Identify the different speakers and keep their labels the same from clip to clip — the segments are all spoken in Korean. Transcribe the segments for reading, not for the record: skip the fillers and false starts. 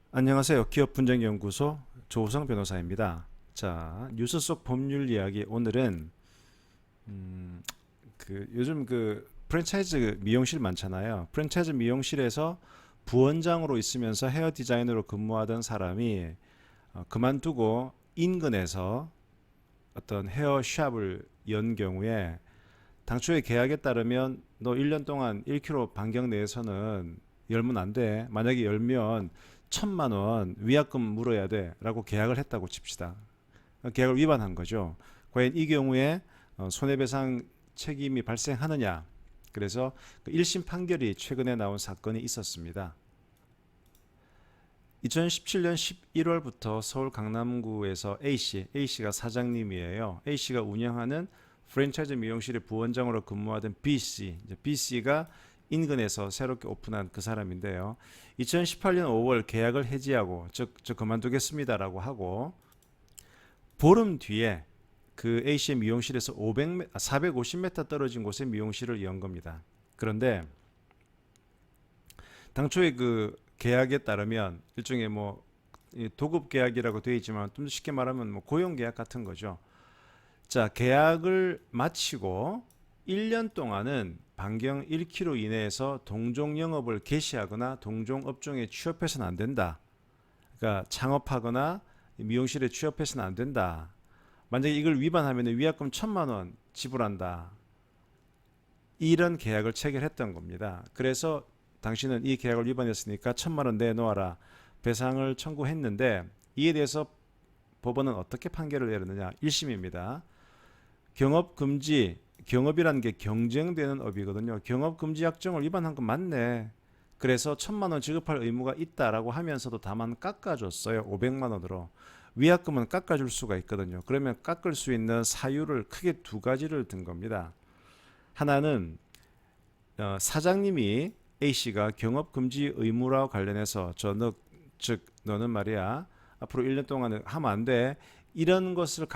Speaker 1: 안녕하세요. 기업분쟁연구소 조우성 변호사입니다. 자, 뉴스 속 법률 이야기 오늘은 요즘 프랜차이즈 미용실 많잖아요. 프랜차이즈 미용실에서 부원장으로 있으면서 헤어 디자이너로 근무하던 사람이 그만두고 인근에서 어떤 헤어 샵을 연 경우에 당초에 계약에 따르면 너 1년 동안 1km 반경 내에서는 열면 안 돼. 만약에 열면 1,000만 원 위약금 물어야 돼. 라고 계약을 했다고 칩시다. 계약을 위반한 거죠. 과연 이 경우에 손해배상 책임이 발생하느냐. 그래서 1심 판결이 최근에 나온 사건이 있었습니다. 2017년 11월부터 서울 강남구에서 A씨가 사장님이에요. A씨가 운영하는 프랜차이즈 미용실의 부원장으로 근무하던 B씨가 인근에서 새롭게 오픈한 그 사람인데요. 2018년 5월 계약을 해지하고 저 그만두겠습니다라고 하고 보름 뒤에 그 A씨의 미용실에서 450m 떨어진 곳에 미용실을 연 겁니다. 그런데 당초에 그 계약에 따르면 일종의 뭐 도급 계약이라고 되어 있지만 좀 쉽게 말하면 뭐 고용 계약 같은 거죠. 자, 계약을 마치고 1년 동안은 반경 1km 이내에서 동종 영업을 개시하거나 동종 업종에 취업해서는 안 된다. 그러니까 창업하거나 미용실에 취업해서는 안 된다. 만약에 이걸 위반하면 위약금 1,000만 원 지불한다. 이런 계약을 체결했던 겁니다. 그래서 당신은 이 계약을 위반했으니까 1,000만 원 내놓아라. 배상을 청구했는데 이에 대해서 법원은 어떻게 판결을 내렸느냐. 1심입니다. 경업금지, 경업이라는 게 경쟁되는 업이거든요. 경업금지 약정을 위반한 건 맞네. 그래서 1,000만 원 지급할 의무가 있다라고 하면서도 다만 깎아줬어요. 500만 원으로. 위약금은 깎아줄 수가 있거든요. 그러면 깎을 수 있는 사유를 크게 두 가지를 든 겁니다. 하나는 사장님이 A씨가 경업금지 의무와 관련해서 즉 너는 말이야 앞으로 1년 동안 하면 안 돼. 이런 것을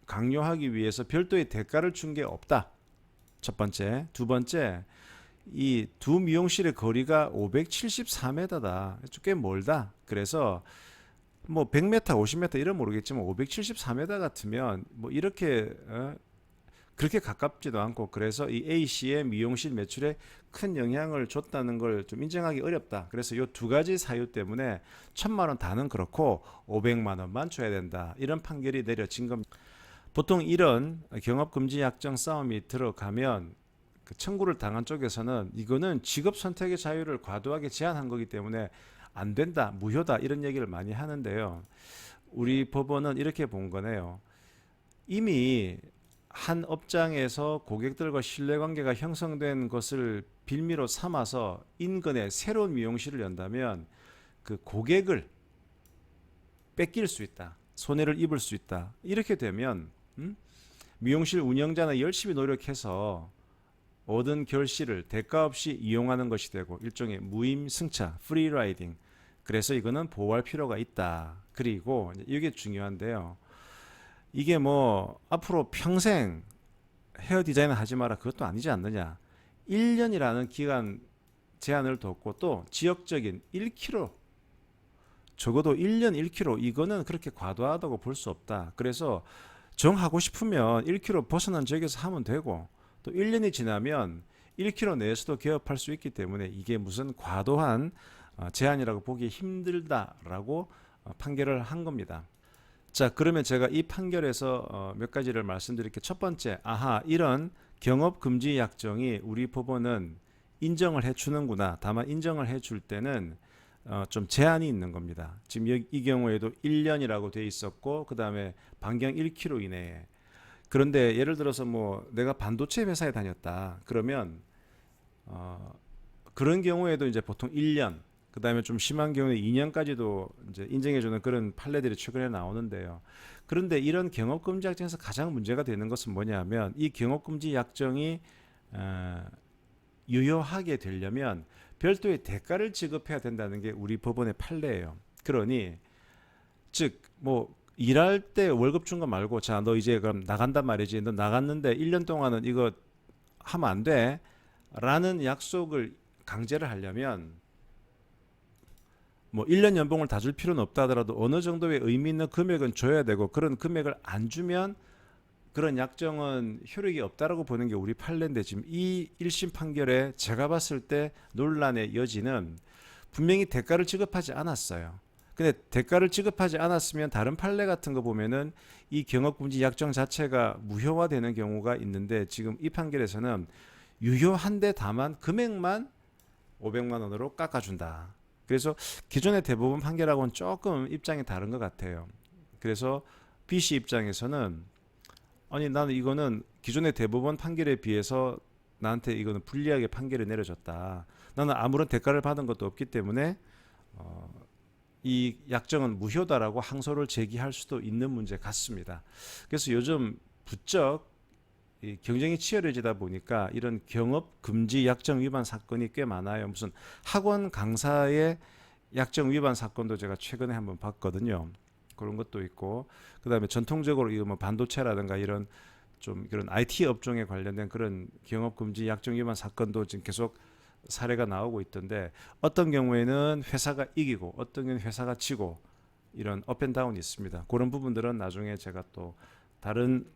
Speaker 1: 강요하기 위해서 별도의 대가를 준 게 없다. 첫 번째. 두 번째, 이 두 미용실의 거리가 574m다. 꽤 멀다. 그래서 뭐 100m, 50m 이런 모르겠지만 574m 같으면 뭐 이렇게 그렇게 가깝지도 않고 그래서 이 A씨의 미용실 매출에 큰 영향을 줬다는 걸 좀 인정하기 어렵다. 그래서 이 두 가지 사유 때문에 1,000만 원 다는 그렇고 500만 원만 줘야 된다. 이런 판결이 내려진 겁니다. 보통 이런 경업금지 약정 싸움이 들어가면 그 청구를 당한 쪽에서는 이거는 직업 선택의 자유를 과도하게 제한한 거기 때문에 안 된다, 무효다 이런 얘기를 많이 하는데요. 우리 법원은 이렇게 본 거네요. 이미 한 업장에서 고객들과 신뢰관계가 형성된 것을 빌미로 삼아서 인근에 새로운 미용실을 연다면 그 고객을 뺏길 수 있다. 손해를 입을 수 있다. 이렇게 되면 미용실 운영자는 열심히 노력해서 얻은 결실을 대가 없이 이용하는 것이 되고 일종의 무임승차, 프리라이딩. 그래서 이거는 보호할 필요가 있다. 그리고 이게 중요한데요. 이게 뭐 앞으로 평생 헤어 디자인을 하지 마라 그것도 아니지 않느냐. 1년이라는 기간 제한을 뒀고 또 지역적인 1km 적어도 1년 1km 이거는 그렇게 과도하다고 볼 수 없다. 그래서 정하고 싶으면 1km 벗어난 지역에서 하면 되고 또 1년이 지나면 1km 내에서도 개업할 수 있기 때문에 이게 무슨 과도한 제한이라고 보기 힘들다라고 판결을 한 겁니다. 자, 그러면 제가 이 판결에서 몇 가지를 말씀드릴게요. 첫 번째, 이런 경업금지 약정이 우리 법원은 인정을 해주는구나. 다만 인정을 해줄 때는 좀 제한이 있는 겁니다. 지금 이 경우에도 1년이라고 돼 있었고 그 다음에 반경 1km 이내에 그런데 예를 들어서 뭐 내가 반도체 회사에 다녔다. 그러면 그런 경우에도 이제 보통 1년 그 다음에 좀 심한 경우에 2년까지도 이제 인정해주는 그런 판례들이 최근에 나오는데요. 그런데 이런 경업금지 약정에서 가장 문제가 되는 것은 뭐냐면 이 경업금지 약정이 유효하게 되려면 별도의 대가를 지급해야 된다는 게 우리 법원의 판례예요. 그러니 즉 뭐 일할 때 월급 준 거 말고 자 너 이제 그럼 나간단 말이지. 너 나갔는데 1년 동안은 이거 하면 안 돼. 라는 약속을 강제를 하려면 뭐 1년 연봉을 다 줄 필요는 없다 하더라도 어느 정도의 의미 있는 금액은 줘야 되고 그런 금액을 안 주면 그런 약정은 효력이 없다라고 보는 게 우리 판례인데 지금 이 1심 판결에 제가 봤을 때 논란의 여지는 분명히 대가를 지급하지 않았어요. 근데 대가를 지급하지 않았으면 다른 판례 같은 거 보면은 이 경업금지 약정 자체가 무효화되는 경우가 있는데 지금 이 판결에서는 유효한데 다만 금액만 500만 원으로 깎아준다. 그래서 기존의 대법원 판결하고는 조금 입장이 다른 것 같아요. 그래서 B씨 입장에서는 아니 나는 이거는 기존의 대법원 판결에 비해서 나한테 이거는 불리하게 판결을 내려졌다. 나는 아무런 대가를 받은 것도 없기 때문에 이 약정은 무효다라고 항소를 제기할 수도 있는 문제 같습니다. 그래서 요즘 부쩍 이 경쟁이 치열해지다 보니까 이런 경업 금지 약정 위반 사건이 꽤 많아요. 무슨 학원 강사의 약정 위반 사건도 제가 최근에 한번 봤거든요. 그런 것도 있고 그다음에 전통적으로 이거 뭐 반도체라든가 이런 좀 그런 IT 업종에 관련된 그런 경업 금지 약정 위반 사건도 지금 계속 사례가 나오고 있던데 어떤 경우에는 회사가 이기고 어떤 경우는 회사가 지고 이런 업앤다운이 있습니다. 그런 부분들은 나중에 제가 또 다른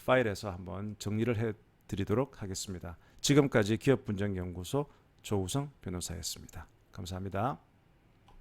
Speaker 1: 파일에서 한번 정리를 해드리도록 하겠습니다. 지금까지 기업분쟁연구소 조우성 변호사였습니다. 감사합니다.